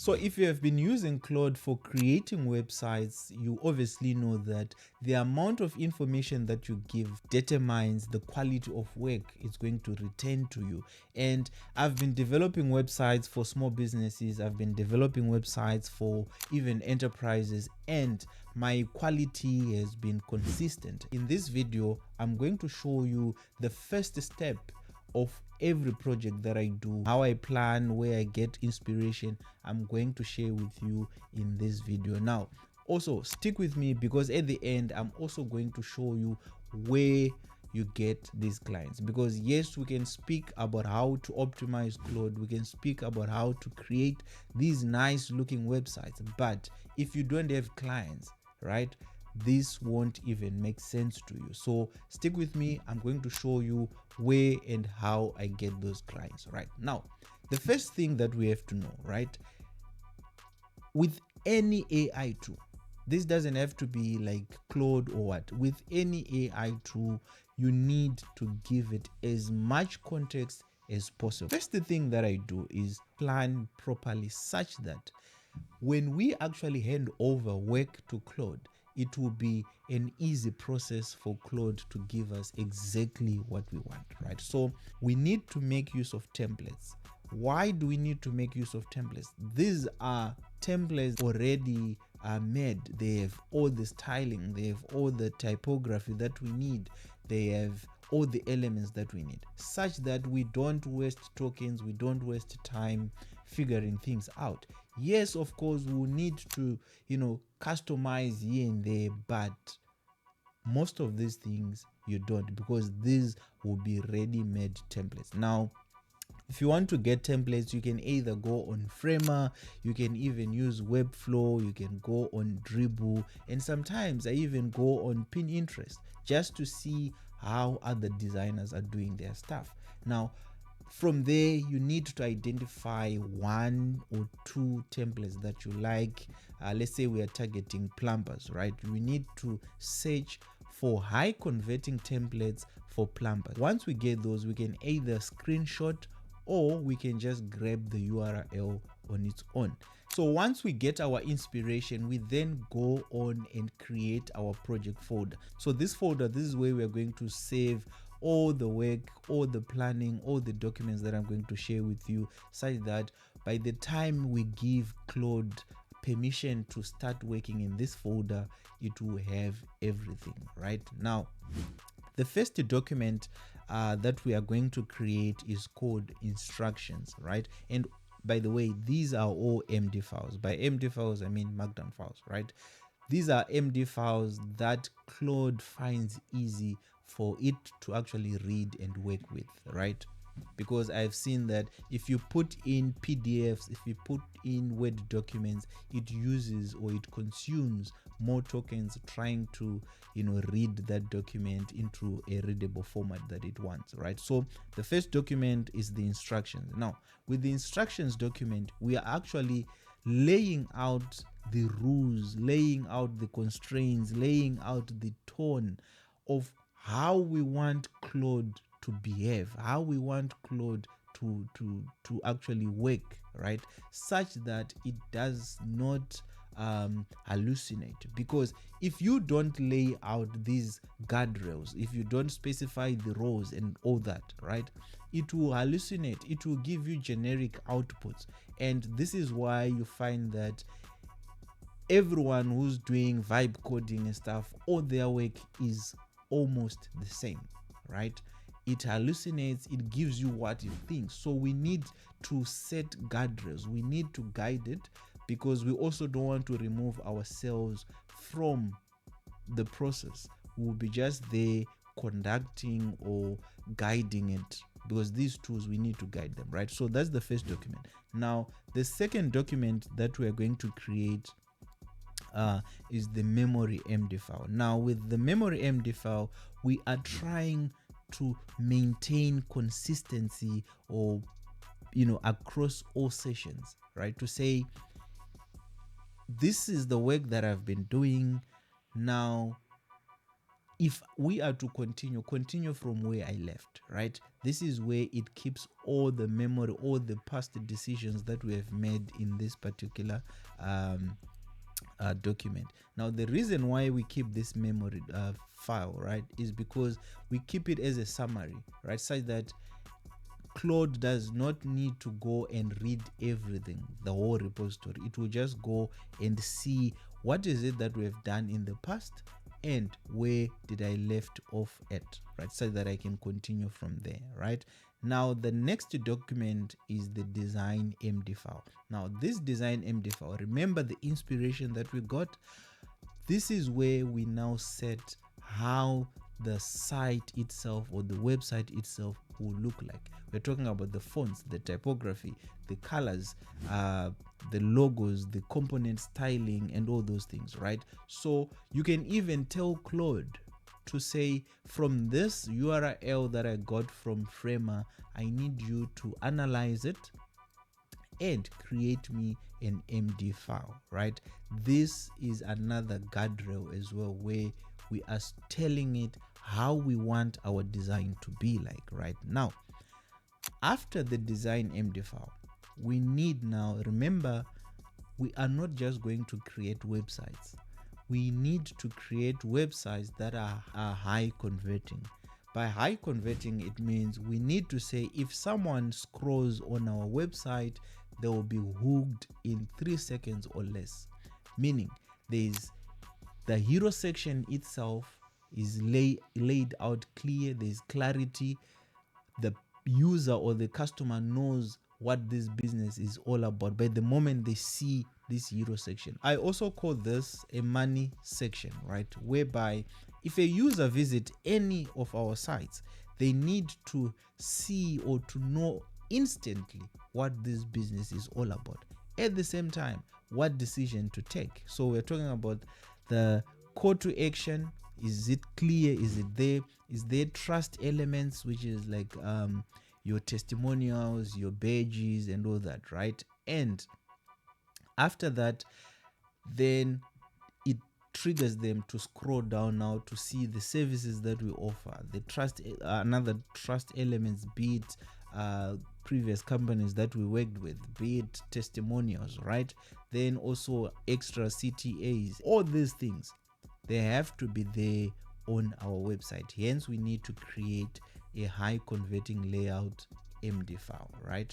So if you have been using Claude for creating websites, you obviously know that the amount of information that you give determines the quality of work it's going to return to you. And I've been developing websites for small businesses, I've been developing websites for even enterprises, and my quality has been consistent. In this video, I'm going to show you the first step of every project that I do, how I plan, where I get inspiration. I'm going to share with you in this video. Now also stick with me, because at the end I'm also going to show you where you get these clients. Because yes, we can speak about how to optimize Claude, we can speak about how to create these nice looking websites, but if you don't have clients, right, this won't even make sense to you. So stick with me, I'm going to show you where and how I get those clients. Right now, the first thing that we have to know, right, with any AI tool, this doesn't have to be like Claude or what, with any AI tool, you need to give it as much context as possible. First thing that I do is plan properly, such that when we actually hand over work to Claude, it will be an easy process for Claude to give us exactly what we want, right? So we need to make use of templates. Why do we need to make use of templates? These are templates already made. They have all the styling, they have all the typography that we need, they have all the elements that we need, such that we don't waste tokens, we don't waste time figuring things out. Yes, of course, we'll need to, customize here and there, but most of these things you don't, because these will be ready-made templates. Now, if you want to get templates, you can either go on Framer, you can even use Webflow, you can go on Dribble, and sometimes I even go on Pinterest just to see how other designers are doing their stuff. Now, from there, you need to identify one or two templates that you like. Let's say we are targeting plumbers, right? We need to search for high converting templates for plumbers. Once we get those, we can either screenshot or we can just grab the URL on its own. So once we get our inspiration, we then go on and create our project folder. So this folder, this is where we're going to save all the work, all the planning, all the documents that I'm going to share with you, such that by the time we give Claude permission to start working in this folder, it will have everything. Right now, the first document that we are going to create is called instructions, right? And by the way, these are all MD files. By MD files, I mean Markdown files, right? These are MD files that Claude finds easy for it to actually read and work with, right? Because I've seen that if you put in PDFs, if you put in Word documents, it uses or it consumes more tokens trying to read that document into a readable format that it wants, right? So the first document is the instructions. Now with the instructions document, we are actually laying out the rules, laying out the constraints, laying out the tone of how we want Claude to behave, how we want Claude to actually work, right? Such that it does not hallucinate. Because if you don't lay out these guardrails, if you don't specify the roles and all that, right, it will hallucinate, it will give you generic outputs. And this is why you find that everyone who's doing vibe coding and stuff, all their work is almost the same, right? It hallucinates, it gives you what it thinks. So we need to set guardrails, we need to guide it, because we also don't want to remove ourselves from the process. We'll be just there conducting or guiding it, because these tools, we need to guide them, right? So that's the first document. Now the second document that we are going to create is the memory MD file. Now with the memory MD file, we are trying to maintain consistency, or across all sessions, right? To say, this is the work that I've been doing. Now if we are to continue from where I left, right? This is where it keeps all the memory, all the past decisions that we have made in this particular document. Now, the reason why we keep this memory file, right, is because we keep it as a summary, right, such that Claude does not need to go and read everything, the whole repository. It will just go and see what is it that we have done in the past and where did I left off at, right, so that I can continue from there, right? Now, the next document is the design MD file. Now, this design MD file, remember the inspiration that we got? This is where we now set how the site itself or the website itself will look like. We're talking about the fonts, the typography, the colors, the logos, the component styling, and all those things, right? So you can even tell Claude to say, from this URL that I got from Framer, I need you to analyze it and create me an MD file, right? This is another guardrail as well, where we are telling it how we want our design to be like. Right now, after the design MD file, we need now, remember, we are not just going to create websites. We need to create websites that are high converting. By high converting, it means we need to say if someone scrolls on our website, they will be hooked in 3 seconds or less. Meaning, there's the hero section itself is laid out clear, there's clarity, the user or the customer knows what this business is all about by the moment they see this hero section. I also call this a money section, right? Whereby if a user visit any of our sites, they need to see or to know instantly what this business is all about. At the same time, what decision to take. So we're talking about the call to action. Is it clear? Is it there? Is there trust elements, which is like your testimonials, your badges, and all that, right? And after that, then it triggers them to scroll down now to see the services that we offer, the trust, another trust elements, be it previous companies that we worked with, be it testimonials, right? Then also extra CTAs, all these things, they have to be there on our website. Hence, we need to create a high converting layout MD file, right?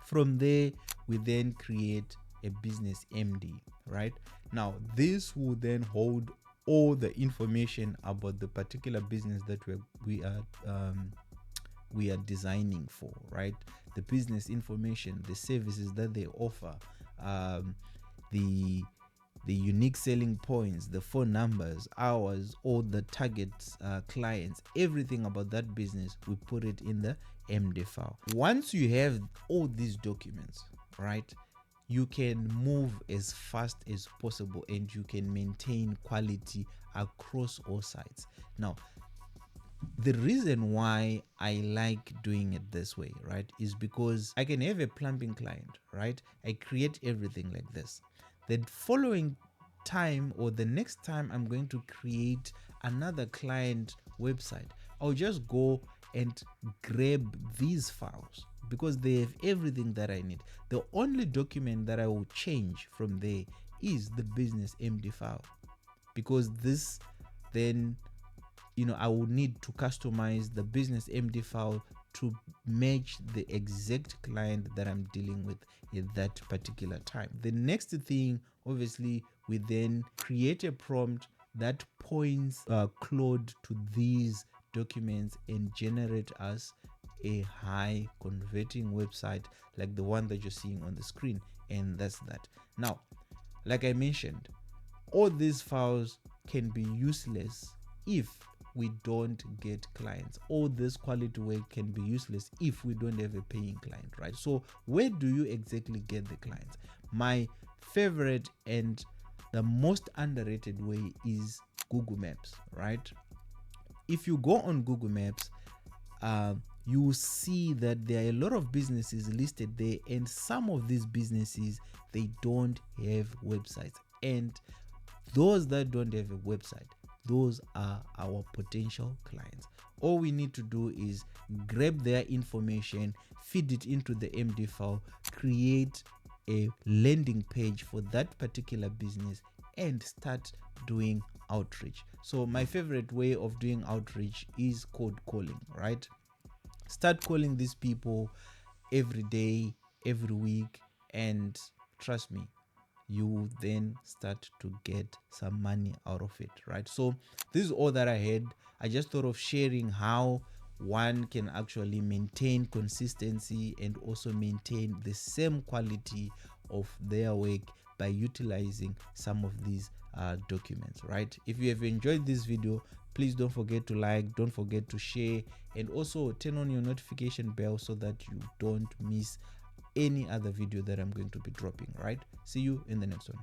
From there, we then create a business MD, right? Now, this will then hold all the information about the particular business that we are designing for, right? The business information, the services that they offer, the unique selling points, the phone numbers, hours, all the target clients, everything about that business, we put it in the MD file. Once you have all these documents, right, you can move as fast as possible and you can maintain quality across all sites. Now, the reason why I like doing it this way, right, is because I can have a plumbing client, right? I create everything like this. The following time or the next time I'm going to create another client website, I'll just go and grab these files because they have everything that I need. The only document that I will change from there is the business MD file, because this then, I will need to customize the business MD file to match the exact client that I'm dealing with at that particular time. The next thing, obviously, we then create a prompt that points Claude to these documents and generate us a high converting website like the one that you're seeing on the screen. And that's that. Now, like I mentioned, all these files can be useless if we don't get clients. All this quality work can be useless if we don't have a paying client, right? So where do you exactly get the clients? My favorite and the most underrated way is Google Maps, right? If you go on Google Maps, you will see that there are a lot of businesses listed there, and some of these businesses, they don't have websites. And those that don't have a website, those are our potential clients. All we need to do is grab their information, feed it into the MD file, create a landing page for that particular business, and start doing outreach. So my favorite way of doing outreach is cold calling, right? Start calling these people every day, every week, and trust me, you will then start to get some money out of it, right? So this is all that I had. I just thought of sharing how one can actually maintain consistency and also maintain the same quality of their work by utilizing some of these documents, right? If you have enjoyed this video, please don't forget to like, don't forget to share, and also turn on your notification bell so that you don't miss any other video that I'm going to be dropping, right? See you in the next one.